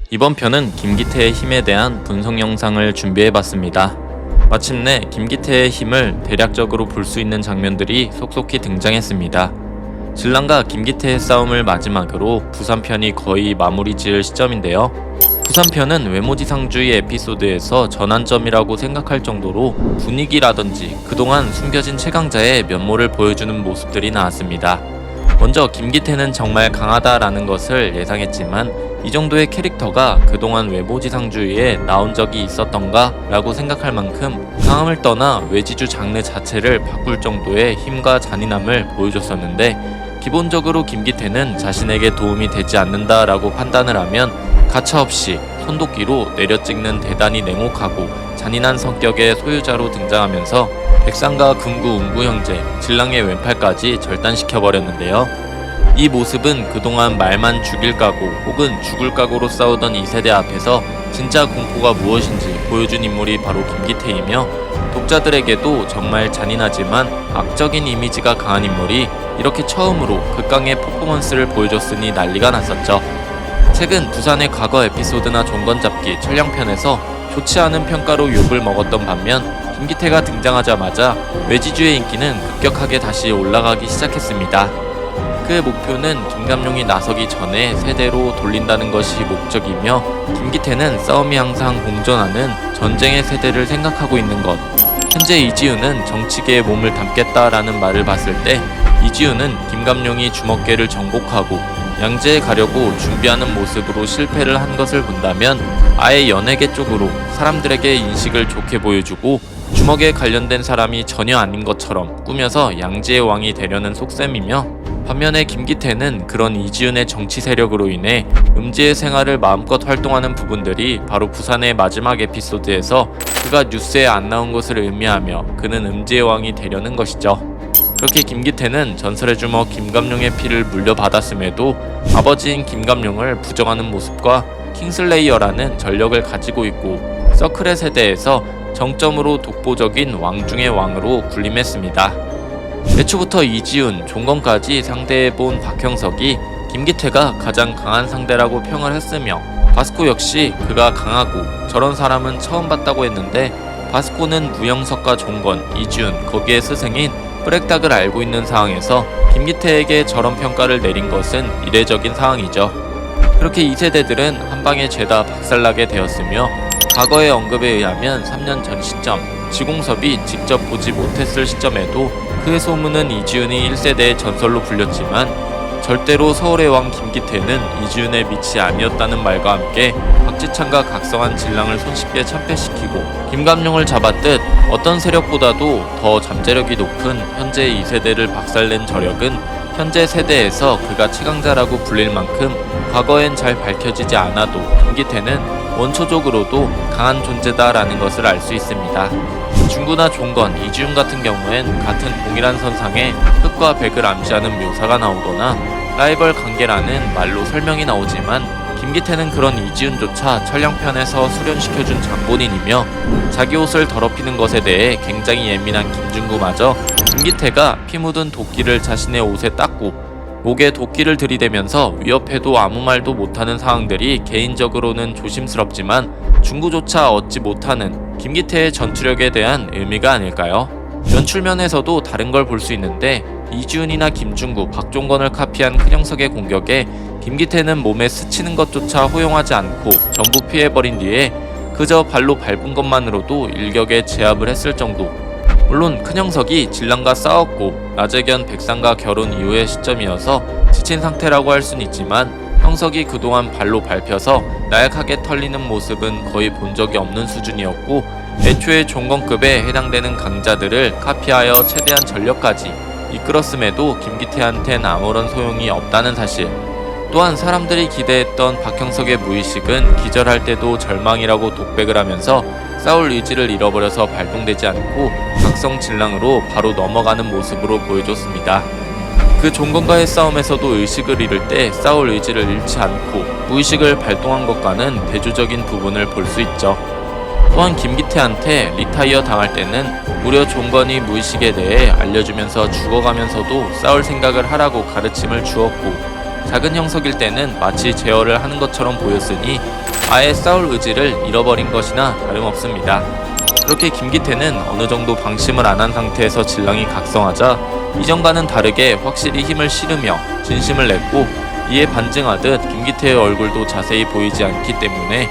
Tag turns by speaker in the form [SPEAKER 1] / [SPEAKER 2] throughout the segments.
[SPEAKER 1] 이번 편은 김기태의 힘에 대한 분석 영상을 준비해봤습니다. 마침내 김기태의 힘을 대략적으로 볼 수 있는 장면들이 속속히 등장했습니다. 진랑과 김기태의 싸움을 마지막으로 부산편이 거의 마무리 지을 시점인데요. 부산편은 외모지상주의 에피소드에서 전환점이라고 생각할 정도로 분위기라든지 그동안 숨겨진 최강자의 면모를 보여주는 모습들이 나왔습니다. 먼저 김기태는 정말 강하다라는 것을 예상했지만 이 정도의 캐릭터가 그동안 외모지상주의에 나온 적이 있었던가 라고 생각할 만큼 강함을 떠나 외지주 장르 자체를 바꿀 정도의 힘과 잔인함을 보여줬었는데, 기본적으로 김기태는 자신에게 도움이 되지 않는다라고 판단을 하면 가차없이 손도끼로 내려찍는 대단히 냉혹하고 잔인한 성격의 소유자로 등장하면서 백상과 금구 웅구 형제, 진랑의 왼팔까지 절단시켜버렸는데요. 이 모습은 그동안 말만 죽일 각오 혹은 죽을 각오로 싸우던 이 세대 앞에서 진짜 공포가 무엇인지 보여준 인물이 바로 김기태이며, 독자들에게도 정말 잔인하지만 악적인 이미지가 강한 인물이 이렇게 처음으로 극강의 퍼포먼스를 보여줬으니 난리가 났었죠. 최근 부산의 과거 에피소드나 종건잡기 촬영편에서 좋지 않은 평가로 욕을 먹었던 반면, 김기태가 등장하자마자 외지주의 인기는 급격하게 다시 올라가기 시작했습니다. 그 목표는 김감룡이 나서기 전에 세대로 돌린다는 것이 목적이며, 김기태는 싸움이 항상 공존하는 전쟁의 세대를 생각하고 있는 것. 현재 이지훈은 정치계에 몸을 담겠다라는 말을 봤을 때 이지훈은 김감룡이 주먹계를 정복하고 양재에 가려고 준비하는 모습으로 실패를 한 것을 본다면 아예 연예계 쪽으로 사람들에게 인식을 좋게 보여주고 주먹에 관련된 사람이 전혀 아닌 것처럼 꾸며서 양재의 왕이 되려는 속셈이며, 반면에 김기태는 그런 이지훈의 정치 세력으로 인해 음지의 생활을 마음껏 활동하는 부분들이 바로 부산의 마지막 에피소드에서 그가 뉴스에 안 나온 것을 의미하며 그는 음지의 왕이 되려는 것이죠. 그렇게 김기태는 전설의 주먹 김감룡의 피를 물려받았음에도 아버지인 김감룡을 부정하는 모습과 킹슬레이어라는 전력을 가지고 있고, 서클의 세대에서 정점으로 독보적인 왕 중의 왕으로 군림했습니다. 애초부터 이지훈, 종건까지 상대해본 박형석이 김기태가 가장 강한 상대라고 평을 했으며, 바스코 역시 그가 강하고 저런 사람은 처음 봤다고 했는데, 바스코는 무영석과 종건, 이지훈, 거기에 스승인 브렉닥을 알고 있는 상황에서 김기태에게 저런 평가를 내린 것은 이례적인 상황이죠. 그렇게 이 세대들은 한방에 죄다 박살나게 되었으며, 과거의 언급에 의하면 3년 전 시점, 지공섭이 직접 보지 못했을 시점에도 그 소문은 이지훈이 1세대의 전설로 불렸지만, 절대로 서울의 왕 김기태는 이지훈의 밑이 아니었다는 말과 함께 박지창과 각성한 진랑을 손쉽게 참패시키고 김감룡을 잡았듯 어떤 세력보다도 더 잠재력이 높은 현재 2세대를 박살낸 저력은 현재 세대에서 그가 최강자라고 불릴 만큼 과거엔 잘 밝혀지지 않아도 김기태는 원초적으로도 강한 존재다라는 것을 알 수 있습니다. 중구나 종건, 이지훈 같은 경우엔 같은 동일한 선상에 흑과 백을 암시하는 묘사가 나오거나 라이벌 관계라는 말로 설명이 나오지만, 김기태는 그런 이지훈조차 촬영편에서 수련시켜준 장본인이며, 자기 옷을 더럽히는 것에 대해 굉장히 예민한 김중구마저 김기태가 피 묻은 도끼를 자신의 옷에 닦고 목에 도끼를 들이대면서 위협해도 아무 말도 못하는 상황들이 개인적으로는 조심스럽지만 중구조차 얻지 못하는 김기태의 전투력에 대한 의미가 아닐까요? 연출면에서도 다른 걸 볼 수 있는데, 이지훈이나 김중구, 박종건을 카피한 큰형석의 공격에 김기태는 몸에 스치는 것조차 허용하지 않고 전부 피해버린 뒤에 그저 발로 밟은 것만으로도 일격에 제압을 했을 정도. 물론 큰형석이 진랑과 싸웠고 나재견 백상과 결혼 이후의 시점이어서 지친 상태라고 할 순 있지만, 형석이 그동안 발로 밟혀서 나약하게 털리는 모습은 거의 본 적이 없는 수준이었고, 애초에 종건급에 해당되는 강자들을 카피하여 최대한 전력까지 이끌었음에도 김기태한텐 아무런 소용이 없다는 사실. 또한 사람들이 기대했던 박형석의 무의식은 기절할 때도 절망이라고 독백을 하면서 싸울 의지를 잃어버려서 발동되지 않고 각성 진랑으로 바로 넘어가는 모습으로 보여줬습니다. 그 종건과의 싸움에서도 의식을 잃을 때 싸울 의지를 잃지 않고 무의식을 발동한 것과는 대조적인 부분을 볼 수 있죠. 또한 김기태한테 리타이어 당할 때는 무려 종건이 무의식에 대해 알려주면서 죽어가면서도 싸울 생각을 하라고 가르침을 주었고, 작은 형석일 때는 마치 제어를 하는 것처럼 보였으니 아예 싸울 의지를 잃어버린 것이나 다름없습니다. 그렇게 김기태는 어느 정도 방심을 안 한 상태에서 진랑이 각성하자 이전과는 다르게 확실히 힘을 실으며 진심을 냈고, 이에 반증하듯 김기태의 얼굴도 자세히 보이지 않기 때문에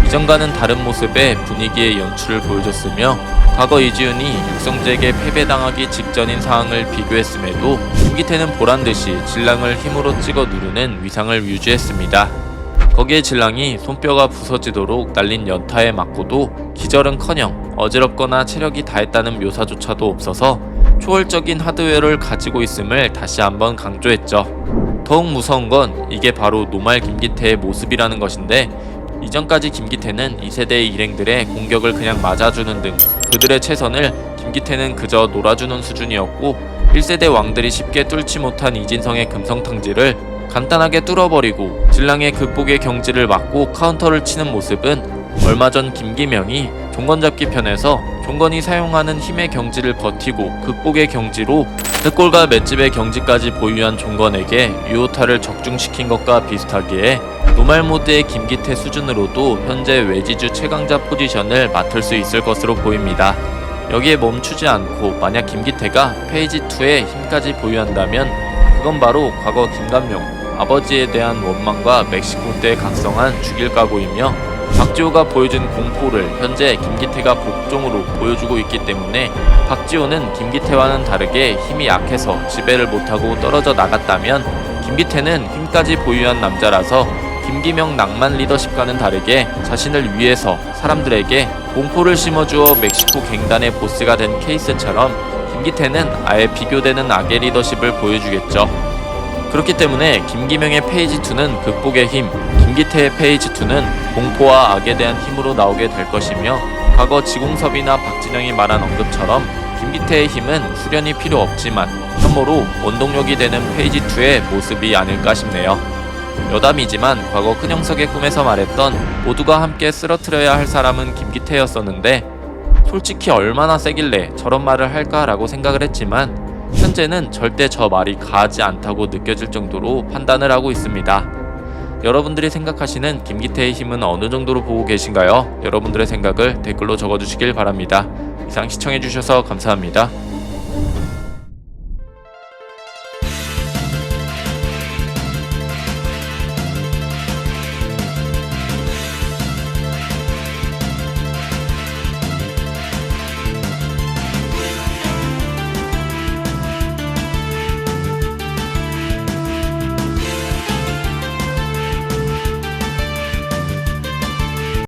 [SPEAKER 1] 이전과는 다른 모습의 분위기의 연출을 보여줬으며, 과거 이지훈이 육성재에게 패배당하기 직전인 상황을 비교했음에도 김기태는 보란듯이 진랑을 힘으로 찍어 누르는 위상을 유지했습니다. 거기에 진랑이 손뼈가 부서지도록 날린 연타에 맞고도 기절은커녕 어지럽거나 체력이 다했다는 묘사조차도 없어서 초월적인 하드웨어를 가지고 있음을 다시 한번 강조했죠. 더욱 무서운 건 이게 바로 노말 김기태의 모습이라는 것인데, 이전까지 김기태는 2세대의 일행들의 공격을 그냥 맞아주는 등 그들의 최선을 김기태는 그저 놀아주는 수준이었고, 1세대 왕들이 쉽게 뚫지 못한 이진성의 금성탕지를 간단하게 뚫어버리고 진랑의 극복의 경지를 막고 카운터를 치는 모습은 얼마 전 김기명이 종건잡기 편에서 종건이 사용하는 힘의 경지를 버티고 극복의 경지로 득골과 맷집의 경지까지 보유한 종건에게 유효타를 적중시킨 것과 비슷하기에 노말 모드의 김기태 수준으로도 현재 외지주 최강자 포지션을 맡을 수 있을 것으로 보입니다. 여기에 멈추지 않고 만약 김기태가 페이지 2의 힘까지 보유한다면 그건 바로 과거 김감룡 아버지에 대한 원망과 멕시코 때 각성한 죽일각오이며, 박지호가 보여준 공포를 현재 김기태가 복종으로 보여주고 있기 때문에 박지호는 김기태와는 다르게 힘이 약해서 지배를 못하고 떨어져 나갔다면, 김기태는 힘까지 보유한 남자라서 김기명 낭만 리더십과는 다르게 자신을 위해서 사람들에게 공포를 심어주어 멕시코 갱단의 보스가 된 케이스처럼 김기태는 아예 비교되는 악의 리더십을 보여주겠죠. 그렇기 때문에 김기명의 페이지 2는 극복의 힘, 김기태의 페이지 2는 공포와 악에 대한 힘으로 나오게 될 것이며, 과거 지공섭이나 박진영이 말한 언급처럼 김기태의 힘은 수련이 필요 없지만 혐오로 원동력이 되는 페이지 2의 모습이 아닐까 싶네요. 여담이지만 과거 큰형석의 꿈에서 말했던 모두가 함께 쓰러뜨려야 할 사람은 김기태였었는데, 솔직히 얼마나 세길래 저런 말을 할까라고 생각을 했지만 현재는 절대 저 말이 가하지 않다고 느껴질 정도로 판단을 하고 있습니다. 여러분들이 생각하시는 김기태의 힘은 어느 정도로 보고 계신가요? 여러분들의 생각을 댓글로 적어주시길 바랍니다. 이상 시청해주셔서 감사합니다.